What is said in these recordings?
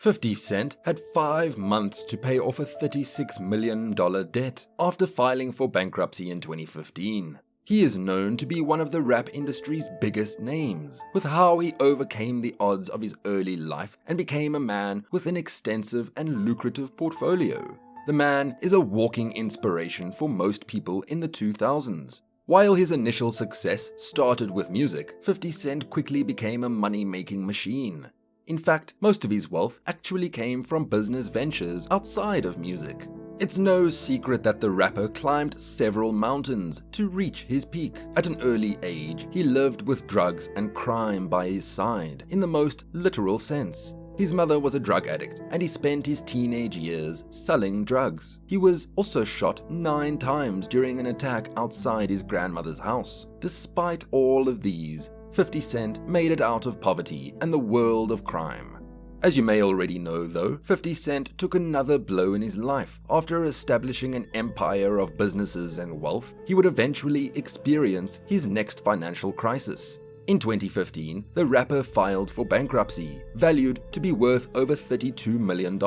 50 Cent had 5 months to pay off a $36 million debt after filing for bankruptcy in 2015. He is known to be one of the rap industry's biggest names, with how he overcame the odds of his early life and became a man with an extensive and lucrative portfolio. The man is a walking inspiration for most people in the 2000s. While his initial success started with music, 50 Cent quickly became a money-making machine. In fact, most of his wealth actually came from business ventures outside of music. It's no secret that the rapper climbed several mountains to reach his peak. At an early age, he lived with drugs and crime by his side, in the most literal sense. His mother was a drug addict, and he spent his teenage years selling drugs. He was also shot 9 times during an attack outside his grandmother's house. Despite all of these, 50 Cent made it out of poverty and the world of crime. As you may already know though, 50 Cent took another blow in his life. After establishing an empire of businesses and wealth, he would eventually experience his next financial crisis. In 2015, the rapper filed for bankruptcy, valued to be worth over $32 million,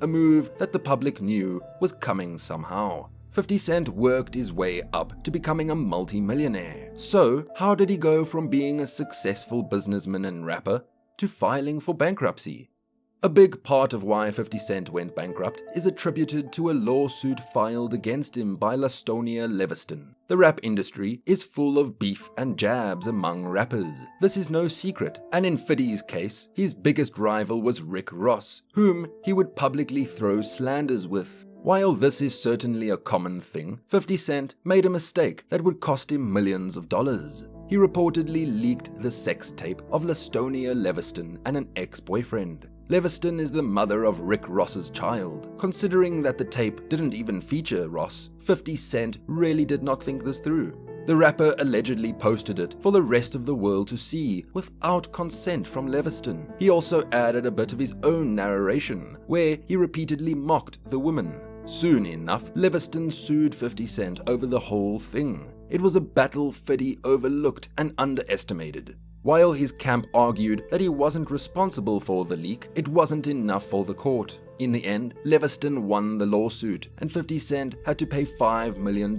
a move that the public knew was coming somehow. 50 Cent worked his way up to becoming a multi-millionaire. So, how did he go from being a successful businessman and rapper to filing for bankruptcy? A big part of why 50 Cent went bankrupt is attributed to a lawsuit filed against him by Lastonia Leviston. The rap industry is full of beef and jabs among rappers. This is no secret, and in 50's case, his biggest rival was Rick Ross, whom he would publicly throw slanders with. While this is certainly a common thing, 50 Cent made a mistake that would cost him millions of dollars. He reportedly leaked the sex tape of Lastonia Leviston and an ex-boyfriend. Leviston is the mother of Rick Ross's child. Considering that the tape didn't even feature Ross, 50 Cent really did not think this through. The rapper allegedly posted it for the rest of the world to see without consent from Leviston. He also added a bit of his own narration, where he repeatedly mocked the woman. Soon enough, Leviston sued 50 Cent over the whole thing. It was a battle 50 overlooked and underestimated. While his camp argued that he wasn't responsible for the leak, it wasn't enough for the court. In the end, Leviston won the lawsuit, and 50 Cent had to pay $5 million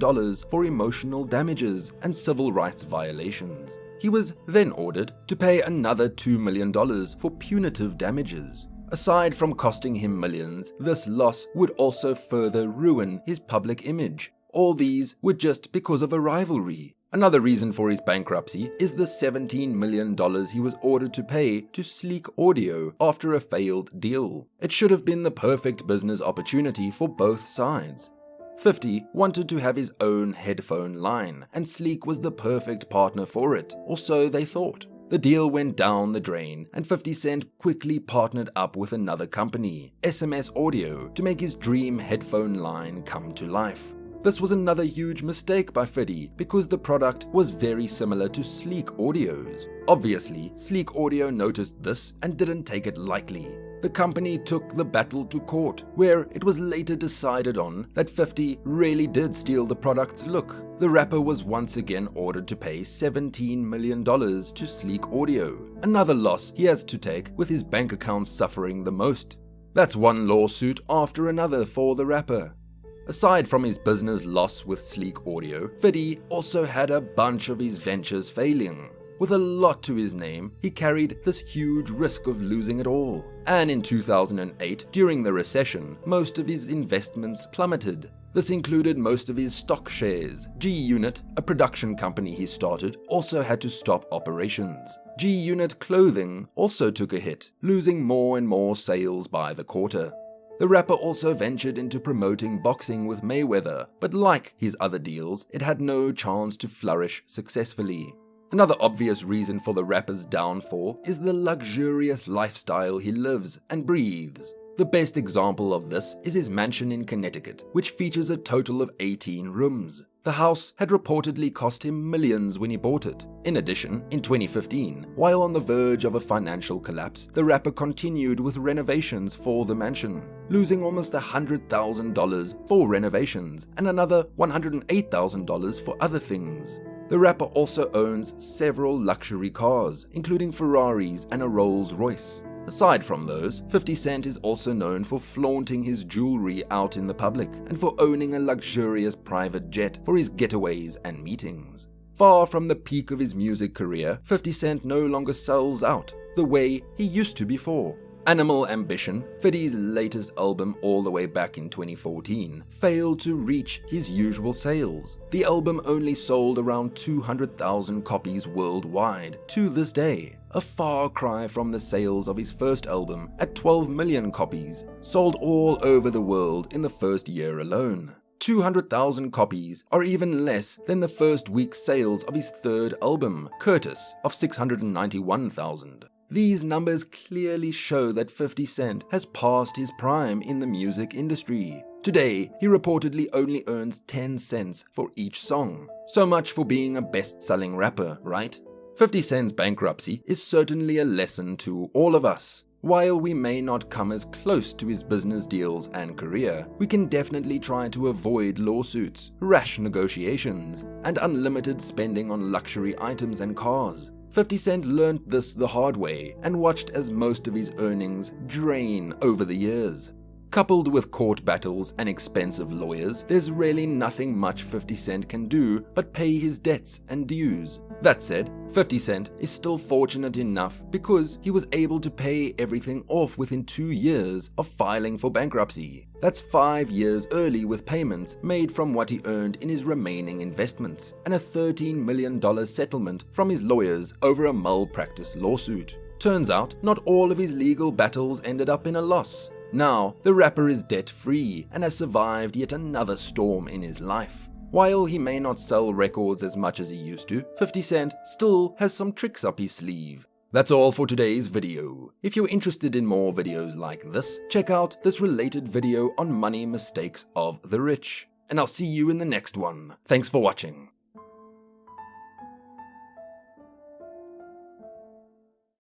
for emotional damages and civil rights violations. He was then ordered to pay another $2 million for punitive damages. Aside from costing him millions, this loss would also further ruin his public image. All these were just because of a rivalry. Another reason for his bankruptcy is the $17 million he was ordered to pay to Sleek Audio after a failed deal. It should have been the perfect business opportunity for both sides. 50 wanted to have his own headphone line, and Sleek was the perfect partner for it, or so they thought. The deal went down the drain, and 50 Cent quickly partnered up with another company, SMS Audio, to make his dream headphone line come to life. This was another huge mistake by 50 because the product was very similar to Sleek Audio's. Obviously, Sleek Audio noticed this and didn't take it lightly. The company took the battle to court, where it was later decided on that 50 really did steal the product's look. The rapper was once again ordered to pay $17 million to Sleek Audio, another loss he has to take with his bank account suffering the most. That's one lawsuit after another for the rapper. Aside from his business loss with Sleek Audio, 50 also had a bunch of his ventures failing. With a lot to his name, he carried this huge risk of losing it all. And in 2008, during the recession, most of his investments plummeted. This included most of his stock shares. G-Unit, a production company he started, also had to stop operations. G-Unit Clothing also took a hit, losing more and more sales by the quarter. The rapper also ventured into promoting boxing with Mayweather, but like his other deals, it had no chance to flourish successfully. Another obvious reason for the rapper's downfall is the luxurious lifestyle he lives and breathes. The best example of this is his mansion in Connecticut, which features a total of 18 rooms. The house had reportedly cost him millions when he bought it. In addition, in 2015, while on the verge of a financial collapse, the rapper continued with renovations for the mansion, losing almost $100,000 for renovations and another $108,000 for other things. The rapper also owns several luxury cars, including Ferraris and a Rolls-Royce. Aside from those, 50 Cent is also known for flaunting his jewelry out in the public and for owning a luxurious private jet for his getaways and meetings. Far from the peak of his music career, 50 Cent no longer sells out the way he used to before. Animal Ambition, 50's latest album all the way back in 2014, failed to reach his usual sales. The album only sold around 200,000 copies worldwide to this day, a far cry from the sales of his first album at 12 million copies, sold all over the world in the first year alone. 200,000 copies are even less than the first week's sales of his third album, Curtis, of 691,000. These numbers clearly show that 50 Cent has passed his prime in the music industry. Today, he reportedly only earns 10 cents for each song. So much for being a best-selling rapper, right? 50 Cent's bankruptcy is certainly a lesson to all of us. While we may not come as close to his business deals and career, we can definitely try to avoid lawsuits, rash negotiations, and unlimited spending on luxury items and cars. 50 Cent learned this the hard way and watched as most of his earnings drain over the years. Coupled with court battles and expensive lawyers, there's really nothing much 50 Cent can do but pay his debts and dues. That said, 50 Cent is still fortunate enough because he was able to pay everything off within 2 years of filing for bankruptcy. That's 5 years early with payments made from what he earned in his remaining investments, and a $13 million settlement from his lawyers over a malpractice lawsuit. Turns out, not all of his legal battles ended up in a loss. Now, the rapper is debt-free and has survived yet another storm in his life. While he may not sell records as much as he used to, 50 Cent still has some tricks up his sleeve. That's all for today's video. If you're interested in more videos like this, check out this related video on money mistakes of the rich. And I'll see you in the next one. Thanks for watching.